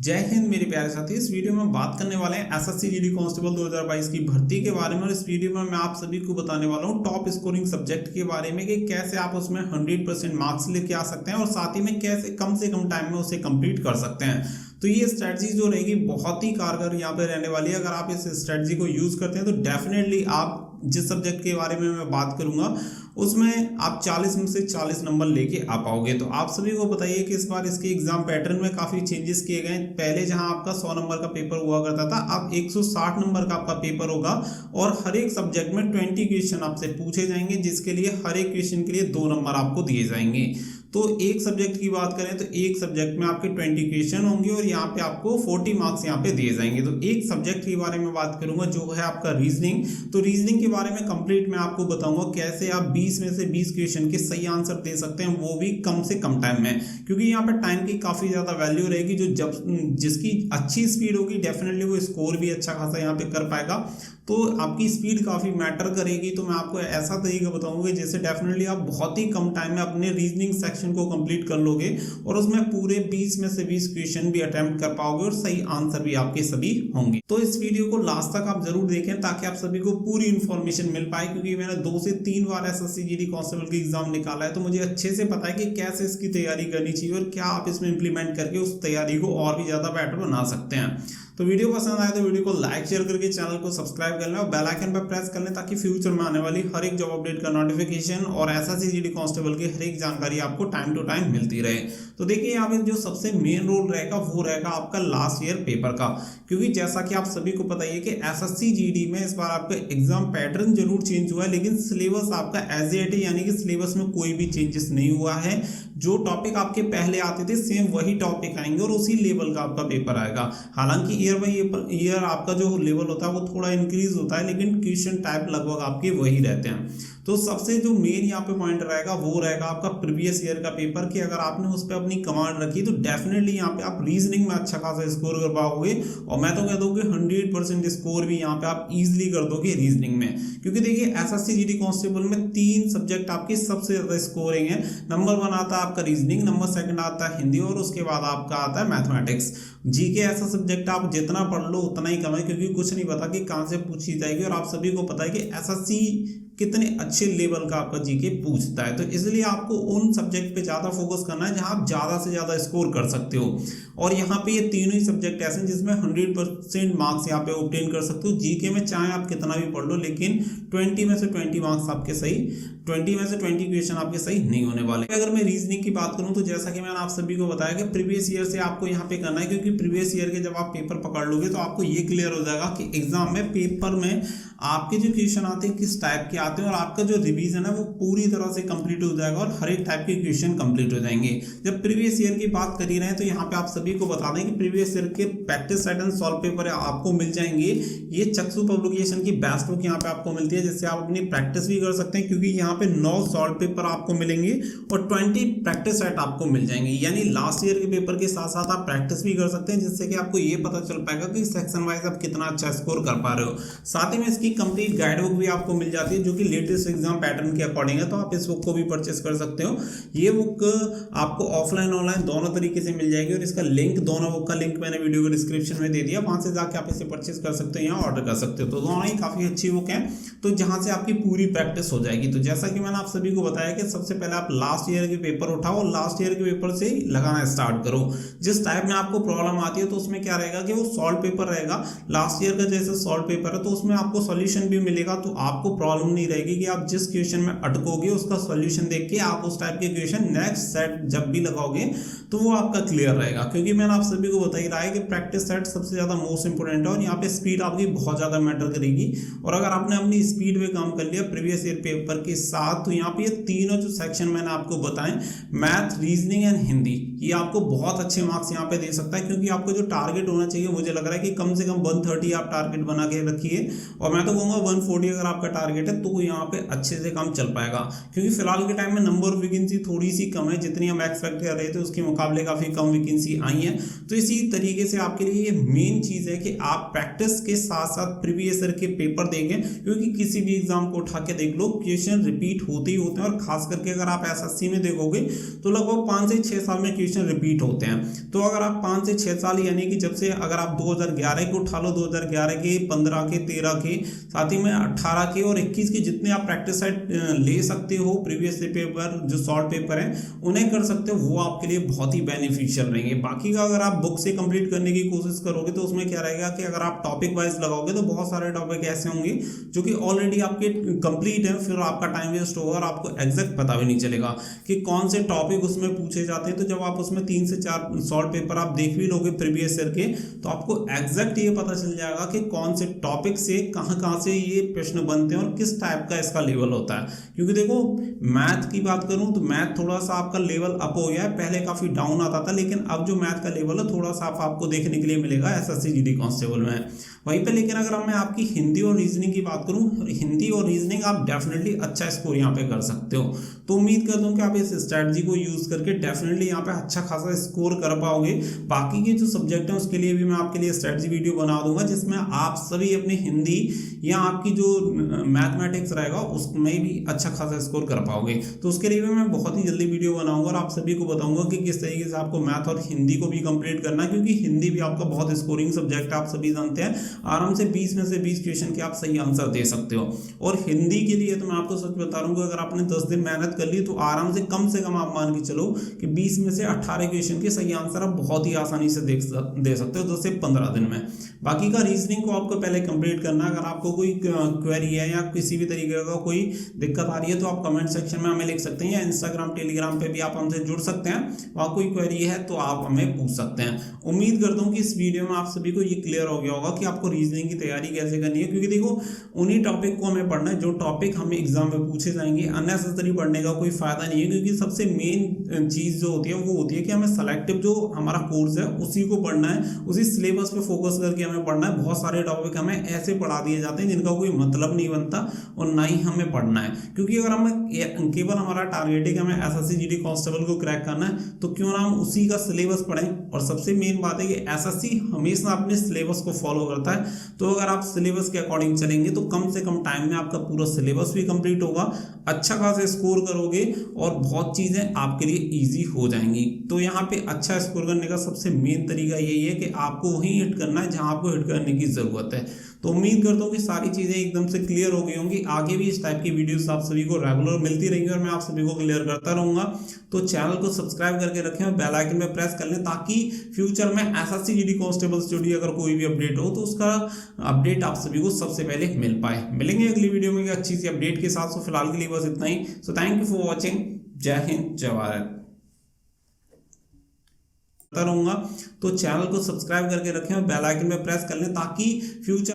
जय हिंद मेरे प्यारे साथी। इस वीडियो में बात करने वाले हैं एसएससी जीडी कांस्टेबल 2022 की भर्ती के बारे में। और इस वीडियो में मैं आप सभी को बताने वाला हूं टॉप स्कोरिंग सब्जेक्ट के बारे में कि कैसे आप उसमें 100% मार्क्स लेके आ सकते हैं और साथ ही में कैसे कम से कम टाइम में उसे कंप्लीट कर सकते हैं। तो ये स्ट्रेटजी जो रहेगी बहुत ही कारगर यहाँ पे रहने वाली है। अगर आप इस स्ट्रेटजी को यूज करते हैं तो डेफिनेटली आप जिस सब्जेक्ट के बारे में मैं बात करूंगा उसमें आप 40 में से 40 नंबर लेके आ पाओगे। तो आप सभी को बताइए कि इस बार इसके एग्जाम पैटर्न में काफी चेंजेस किए गए। पहले जहां आपका 100 नंबर का पेपर हुआ करता था, अब 160 नंबर का आपका पेपर होगा और हर एक सब्जेक्ट में 20 क्वेश्चन आपसे पूछे जाएंगे, जिसके लिए हर एक क्वेश्चन के लिए 2 नंबर आपको दिए जाएंगे। तो एक सब्जेक्ट की बात करें तो एक सब्जेक्ट में आपके 20 क्वेश्चन होंगे और यहाँ पे आपको 40 मार्क्स यहाँ पे दिए जाएंगे। तो एक सब्जेक्ट के बारे में बात करूंगा जो है आपका रीजनिंग। तो रीजनिंग के बारे में कंप्लीट मैं आपको बताऊंगा कैसे आप 20 में से 20 क्वेश्चन के सही आंसर दे सकते हैं, वो भी कम से कम टाइम में, क्योंकि यहाँ पे टाइम की काफी ज्यादा वैल्यू रहेगी। जो जब जिसकी अच्छी स्पीड होगी डेफिनेटली वो स्कोर भी अच्छा खासा यहाँ पे कर पाएगा। तो आपकी स्पीड काफी मैटर करेगी। तो मैं आपको ऐसा तरीका बताऊंगा जिससे डेफिनेटली आप बहुत ही कम टाइम में अपने रीजनिंग सेक्शन को कंप्लीट कर लोगे और उसमें पूरे 20 में से 20 क्वेश्चन भी अटेम्प्ट कर पाओगे और सही आंसर भी आपके सभी होंगे। तो इस वीडियो को लास्ट तक आप जरूर देखें ताकि आप सभी को पूरी इंफॉर्मेशन मिल पाए, क्योंकि मैंने 2 से 3 बार एसएससी जीडी कांस्टेबल का एग्जाम निकाला है। तो मुझे अच्छे से पता है कि कैसे इसकी तैयारी करनी चाहिए और क्या आप इसमें इंप्लीमेंट करके उस तैयारी को और भी ज्यादा बेटर बना सकते हैं। तो वीडियो पसंद आए तो वीडियो को लाइक शेयर करके चैनल को सब्सक्राइब कर लें और बेल आइकन पर प्रेस कर लें ताकि फ्यूचर में आने वाली हर एक जॉब अपडेट का नोटिफिकेशन और एसएससी जीडी कांस्टेबल की हर एक जानकारी आपको टाइम टू टाइम मिलती रहे। तो देखिए यहाँ पे जो सबसे मेन रोल रहेगा वो रहेगा आपका लास्ट ईयर पेपर का, क्योंकि जैसा कि आप सभी को पता ही है कि एसएससी जीडी में इस बार आपका एग्जाम पैटर्न जरूर चेंज हुआ है, लेकिन सिलेबस आपका एज इट इज, यानी कि सिलेबस में कोई भी चेंजेस नहीं हुआ है। जो टॉपिक आपके पहले आते थे सेम वही टॉपिक आएंगे और उसी लेवल का आपका पेपर आएगा। हालांकि ईयर बाई ईयर आपका जो लेवल होता है वो थोड़ा इंक्रीज होता है, लेकिन क्वेश्चन टाइप लगभग आपके वही रहते हैं। तो सबसे जो मेन यहाँ पे पॉइंट रहेगा वो रहेगा आपका प्रीवियस ईयर का पेपर कि अगर आपने उस पर अपनी कमांड रखी तो डेफिनेटली यहाँ पे आप रीजनिंग में अच्छा खासा स्कोर कर पाओगे। और मैं तो कह दूँ कि 100% स्कोर भी यहाँ पे आप इजीली कर दोगे रीजनिंग में, क्योंकि देखिए एसएससी जीडी कांस्टेबल में 3 सब्जेक्ट आपके सबसे ज्यादा स्कोरिंग है। नंबर 1 आता है आपका रीजनिंग, नंबर 2 आता है हिंदी और उसके बाद आपका आता है मैथमेटिक्स। जीके ऐसा सब्जेक्ट आप जितना पढ़ लो उतना ही कम है, क्योंकि कुछ नहीं पता कि कहां से पूछी जाएगी और आप सभी को पता है कि एसएससी कितने अच्छे लेवल का आपका जीके पूछता है। तो इसलिए आपको उन सब्जेक्ट पे ज्यादा फोकस करना है जहां आप ज्यादा से ज्यादा स्कोर कर सकते हो। और यहाँ पे ये तीनों ही सब्जेक्ट ऐसे हैं जिसमें 100% मार्क्स यहाँ पे ऑब्टेन कर सकते हो। जीके में चाहे आप कितना भी पढ़ लो, लेकिन 20 में से 20 मार्क्स आपके सही, 20 में से 20 क्वेश्चन आपके सही नहीं होने वाले। अगर मैं रीजनिंग की बात करूं तो जैसा कि मैंने आप सभी को बताया कि प्रीवियस ईयर से आपको यहाँ पे करना है, क्योंकि प्रीवियस ईयर के जब आप पेपर पकड़ लोगे तो आपको ये क्लियर हो जाएगा कि एग्जाम में पेपर में आपके जो क्वेश्चन आते हैं किस टाइप के आते हैं और आपका जो रिवीजन है वो पूरी तरह से कंप्लीट हो जाएगा और हर एक टाइप के क्वेश्चन कंप्लीट हो जाएंगे। जब प्रीवियस ईयर की बात कर ही रहे हैं तो यहाँ पे आप सभी को बता दें कि प्रीवियस ईयर के practice set and solve paper आपको मिल जाएंगे। ये चक्षु पब्लिकेशन की बेस्ट बुक यहाँ पे आपको मिलती है, जिससे आप अपनी प्रैक्टिस भी कर सकते हैं, क्योंकि यहाँ पे 9 सॉल्व पेपर आपको मिलेंगे और 20 प्रैक्टिस सेट आपको मिल जाएंगे। यानी लास्ट ईयर के पेपर के साथ साथ आप प्रैक्टिस भी कर सकते हैं, जिससे कि आपको ये पता चल पाएगा कि सेक्शन वाइज आप कितना अच्छा स्कोर कर पा रहे हो। साथ ही में इसकी कंप्लीट गाइड बुक भी आपको मिल जाती है जो कि लेटेस्ट एग्जाम पैटर्न के अकॉर्डिंग है। तो आप इस बुक को भी परचेस कर सकते हो। ये बुक आपको ऑफलाइन ऑनलाइन दोनों तरीके से मिल जाएगी और इसका लिंक, दोनों बुक का लिंक मैंने वीडियो के डिस्क्रिप्शन में दे दिया, वहां से जाके आप इसे परचेस कर सकते हो या ऑर्डर कर सकते हो। तो दोनों ही काफी अच्छी बुक है, तो जहां से आपकी पूरी प्रैक्टिस हो जाएगी। तो जैसा कि मैंने आप सभी को बताया कि सबसे पहले आप लास्ट ईयर के पेपर उठाओ और लास्ट ईयर के पेपर से लगाना स्टार्ट करो। जिस टाइप में आपको प्रॉब्लम आती है तो उसमें क्या रहेगा कि वो सॉल्व पेपर रहेगा। लास्ट ईयर का जैसे सॉल्व पेपर है तो उसमें आपको सॉल्यूशन भी मिलेगा, तो आपको प्रॉब्लम नहीं रहेगी कि आप जिस क्वेश्चन में अटकोगे उसका सॉल्यूशन देख के आप उस टाइप के क्वेश्चन नेक्स्ट सेट जब भी लगाओगे तो वो आपका क्लियर रहेगा। क्योंकि मैंने आप सभी को बता ही रहा है कि प्रैक्टिस सेट सबसे ज्यादा मोस्ट इंपोर्टेंट है और यहाँ पे स्पीड आपकी बहुत ज्यादा मैटर करेगी। और अगर आपने अपनी स्पीड पे काम कर लिया प्रीवियस ईयर पेपर के साथ, तो यहाँ पे ये तीनों जो सेक्शन मैंने आपको बताएं, मैथ, रीजनिंग एंड हिंदी, ये आपको बहुत अच्छे मार्क्स यहाँ पे दे सकता है। क्योंकि आपको जो टारगेट होना चाहिए, मुझे लग रहा है कि कम से कम 130 आप टारगेट बना के रखिए और मैं तो कहूंगा 140 अगर आपका टारगेट है तो यहाँ पे अच्छे से काम चल पाएगा। क्योंकि फिलहाल के टाइम में नंबर ऑफ वैकेंसी थोड़ी सी कम है, जितनी हम एक्सपेक्ट कर रहे थे उसके मुकाबले काफी कम वैकेंसी आई है। तो इसी तरीके से आपके लिए ये मेन चीज है कि आप प्रैक्टिस के साथ साथ प्रीवियस ईयर के पेपर देखें, क्योंकि किसी भी एग्जाम को उठा के देख लो क्वेश्चन रिपीट होते ही होते हैं। और खास करके अगर आप एसएससी में देखोगे तो लगभग 5 से 6 साल में क्वेश्चन रिपीट होते हैं। तो अगर आप 5 से 6 साल यानी कि जब से अगर आप 2011 के उठा लो, 2011 के, 15 के, 13 के, साथ ही में 18 के और 21 के जितने आप प्रैक्टिस सेट ले सकते हो, प्रीवियस पेपर जो शॉर्ट पेपर है उन्हें कर सकते हो, वो आपके लिए बहुत ही बेनिफिशियल रहेंगे। बाकी का अगर आप बुक से कंप्लीट करने की कोशिश करोगे तो उसमें क्या रहेगा कि अगर आप टॉपिक वाइज लगाओगे तो बहुत सारे टॉपिक ऐसे होंगे जो कि ऑलरेडी आपके कंप्लीट है, फिर आपका टाइम वेस्ट होगा और आपको एग्जैक्ट पता भी नहीं चलेगा कि कौन से टॉपिक उसमें पूछे जाते हैं। तो जब आप उसमें 3 से 4 शॉर्ट पेपर आप देख भी लोगे प्रीवियस ईयर के, तो आपको एग्जैक्ट ये पता चल जाएगा कि कौन से टॉपिक से कहां से ये प्रश्न बनते हैं और किस टाइप का इसका लेवल होता है। क्योंकि देखो मैथ की बात करूं तो मैथ थोड़ा सा आपका लेवल अप हो गया है, पहले काफी डाउन आता था, लेकिन अब जो मैथ का लेवल है थोड़ा सा आपको देखने के लिए मिलेगा एसएससी जीडी कांस्टेबल में वहीं पे। लेकिन अगर मैं आपकी हिंदी और रीजनिंग की बात करूं, हिंदी और रीजनिंग आप डेफिनेटली अच्छा स्कोर यहाँ पे कर सकते हो। तो उम्मीद करता हूं कि आप इस स्ट्रैटेजी को यूज करके डेफिनेटली यहाँ पे अच्छा खासा स्कोर कर पाओगे। बाकी के जो सब्जेक्ट हैं उसके लिए भी मैं आपके लिए स्ट्रैटेजी वीडियो बना दूंगा जिसमें आप सभी अपनी हिंदी या आपकी जो मैथमेटिक्स रहेगा उसमें भी अच्छा खासा स्कोर कर पाओगे। तो उसके लिए भी मैं बहुत ही जल्दी वीडियो बनाऊंगा और आप सभी को बताऊंगा कि किस तरीके से आपको मैथ और हिंदी को भी कंप्लीट करना है, क्योंकि हिंदी भी आपका बहुत स्कोरिंग सब्जेक्ट आप सभी जानते हैं। आराम से 20 में से 20 क्वेश्चन के आप सही आंसर दे सकते हो। और हिंदी के लिए तो मैं आपको सच बता रहा हूँ, अगर आपने 10 दिन मेहनत कर ली तो आराम से कम आप मान के चलो कि 20 में से 18 क्वेश्चन के सही आंसर आप बहुत ही आसानी से दे सकते हो 10 से 15 दिन में। बाकी का रीजनिंग को आपको पहले कंप्लीट करना है। अगर आपको कोई क्वेरी है या किसी भी तरीके का कोई दिक्कत आ रही है तो आप कमेंट सेक्शन में हमें लिख सकते हैं, या इंस्टाग्राम टेलीग्राम पे भी आप हमसे जुड़ सकते हैं, वहाँ कोई क्वेरी है तो आप हमें पूछ सकते हैं। उम्मीद करता हूँ कि इस वीडियो में आप सभी को ये क्लियर हो गया होगा कि आपको रीजनिंग की तैयारी कैसे करनी है। क्योंकि देखो उन्हीं टॉपिक को हमें पढ़ना है जो टॉपिक हमें एग्जाम में पूछे जाएंगे। अननेसेसरी पढ़ने का कोई फायदा नहीं है, क्योंकि सबसे मेन चीज जो होती है वो होती है कि हमें सेलेक्टिव जो हमारा कोर्स है उसी को पढ़ना है, उसी सिलेबस पे फोकस करके हमें पढ़ना है। बहुत सारे टॉपिक हमें ऐसे पढ़ा दिए जाते हैं जिनका कोई मतलब नहीं बनता और ना ही हमें पढ़ना है। क्योंकि अगर हमें केवल हमारा टारगेट है कि हमें एसएससी जीडी कांस्टेबल को क्रैक करना है तो क्यों ना हम उसी का सिलेबस पढ़ें। और सबसे मेन बात है कि एसएससी हमेशा अपने सिलेबस को फॉलो करता है। तो अगर आप सिलेबस के अकॉर्डिंग चलेंगे तो कम से कम टाइम में आपका पूरा सिलेबस भी कंप्लीट होगा, अच्छा खासा स्कोर करोगे और बहुत चीजें आपके लिए इजी हो जाएंगी। तो यहाँ पे अच्छा स्कोर करने का सबसे मेन तरीका यही है कि आपको वहीं हिट करना है जहां आपको हिट करने की जरूरत है। तो उम्मीद करता हूँ कि सारी चीजें एकदम से क्लियर हो गई होंगी। आगे भी इस टाइप की वीडियोस आप सभी को रेगुलर मिलती रहेंगी और मैं आप सभी को क्लियर करता रहूंगा। तो चैनल को सब्सक्राइब करके रखें और बेल आइकन में प्रेस कर लें, ताकि फ्यूचर में एसएससी जीडी कांस्टेबल से जुड़ी अगर कोई भी अपडेट हो तो उसका अपडेट आप सभी को सबसे पहले मिल पाए। मिलेंगे अगली वीडियो में अच्छी सी अपडेट के साथ। सो फिलहाल के लिए बस इतना ही। So thank you for watching. Jai Hind, जय भारत। रहूंगा तो चैनल को सब्सक्राइब करके रखें और बेल आइकन में प्रेस कर लें, ताकि फ्यूचर